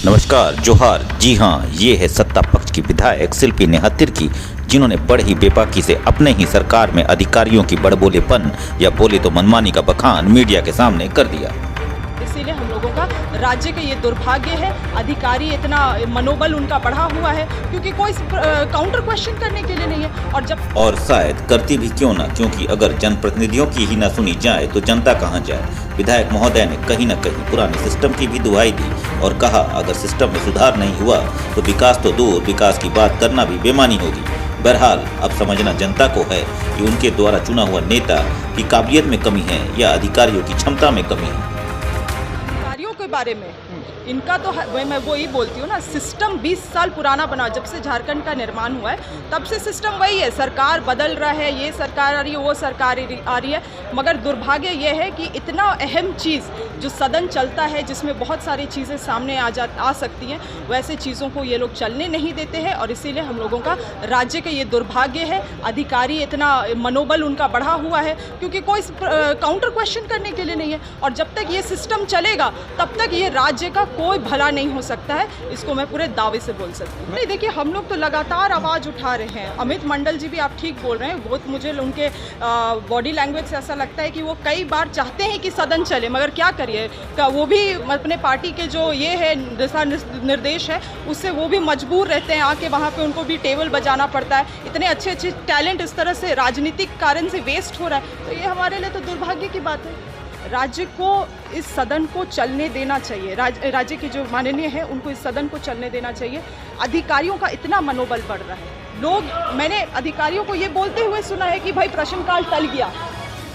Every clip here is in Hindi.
नमस्कार, जोहार। जी हाँ, ये है सत्ता पक्ष की विधायक शिल्पी नेहत्तिर की, जिन्होंने बड़ी ही बेबाकी से अपने ही सरकार में अधिकारियों की बड़बोलेपन या बोले तो मनमानी का बखान मीडिया के सामने कर दिया। इसीलिए हम लोगों का राज्य का ये दुर्भाग्य है, अधिकारी इतना मनोबल उनका बढ़ा हुआ है क्योंकि कोई काउंटर क्वेश्चन करने के लिए नहीं है। और शायद करती भी क्यों ना, क्योंकि अगर जनप्रतिनिधियों की ही ना सुनी जाए तो जनता कहाँ जाए। विधायक महोदय ने कहीं न कहीं पुराने सिस्टम की भी दुहाई दी और कहा अगर सिस्टम में सुधार नहीं हुआ तो विकास तो दूर, विकास की बात करना भी बेमानी होगी। बहरहाल अब समझना जनता को है कि उनके द्वारा चुना हुआ नेता की काबिलियत में कमी है या अधिकारियों की क्षमता में कमी है। अधिकारियों के बारे में इनका तो मैं वो ही बोलती हूँ ना, सिस्टम 20 साल पुराना बना, जब से झारखंड का निर्माण हुआ है तब से सिस्टम वही है। सरकार बदल रहा है, ये सरकार आ रही है, वो सरकार आ रही है, मगर दुर्भाग्य ये है कि इतना अहम चीज़ जो सदन चलता है, जिसमें बहुत सारी चीज़ें सामने आ सकती हैं, वैसे चीज़ों को ये लोग चलने नहीं देते हैं। और इसीलिए हम लोगों का राज्य का ये दुर्भाग्य है, अधिकारी इतना मनोबल उनका बढ़ा हुआ है क्योंकि कोई काउंटर क्वेश्चन करने के लिए नहीं है। और जब तक ये सिस्टम चलेगा तब तक ये राज्य का कोई भला नहीं हो सकता है, इसको मैं पूरे दावे से बोल सकती हूँ। नहीं, देखिए, हम लोग तो लगातार आवाज़ उठा रहे हैं। अमित मंडल जी भी आप ठीक बोल रहे हैं, बहुत मुझे उनके बॉडी लैंग्वेज से ऐसा लगता है कि वो कई बार चाहते हैं कि सदन चले, मगर क्या करिए, वो भी अपने पार्टी के जो ये है दिशा निर्देश है उससे वो भी मजबूर रहते हैं, आके वहाँ पे उनको भी टेबल बजाना पड़ता है। इतने अच्छे अच्छे टैलेंट इस तरह से राजनीतिक कारण से वेस्ट हो रहा है, तो ये हमारे लिए तो दुर्भाग्य की बात है। राज्य को इस सदन को चलने देना चाहिए, राज्य के जो माननीय है उनको इस सदन को चलने देना चाहिए। अधिकारियों का इतना मनोबल बढ़ रहा है, मैंने अधिकारियों को ये बोलते हुए सुना है कि भाई प्रश्नकाल टल गया,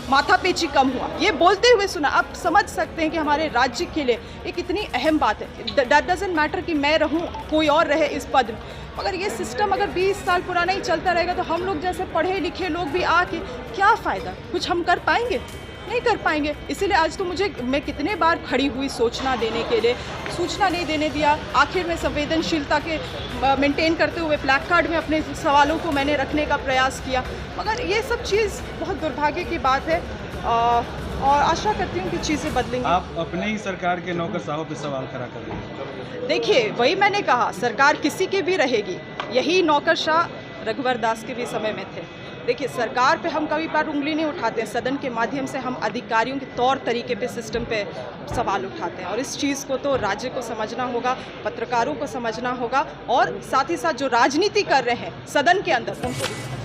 माथापेची कम हुआ, ये बोलते हुए सुना। आप समझ सकते हैं कि हमारे राज्य के लिए एक इतनी अहम बात है। दैट डजंट मैटर कि मैं रहूं, कोई और रहे इस पद में, मगर ये सिस्टम अगर 20 साल पुराना ही चलता रहेगा तो हम लोग जैसे पढ़े लिखे लोग भी आके क्या फ़ायदा, कुछ हम कर पाएंगे? नहीं कर पाएंगे। इसीलिए आज तो मैं कितने बार खड़ी हुई सूचना देने के लिए, सूचना नहीं देने दिया। आखिर में संवेदनशीलता के मेंटेन करते हुए प्लैक कार्ड में अपने सवालों को मैंने रखने का प्रयास किया, मगर ये सब चीज़ बहुत दुर्भाग्य की बात है और आशा करती हूँ कि चीज़ें बदलेंगी। आप अपने ही सरकार के नौकरशाहों पे सवाल खड़ा कर रहे हैं। देखिए, वही मैंने कहा, सरकार किसी की भी रहेगी, यही नौकरशाह रघुवर दास के भी समय में थे। देखिए, सरकार पे हम कभी बार उंगली नहीं उठाते हैं, सदन के माध्यम से हम अधिकारियों के तौर तरीके पे सिस्टम पे सवाल उठाते हैं। और इस चीज़ को तो राज्य को समझना होगा, पत्रकारों को समझना होगा और साथ ही साथ जो राजनीति कर रहे हैं सदन के अंदर उनको भी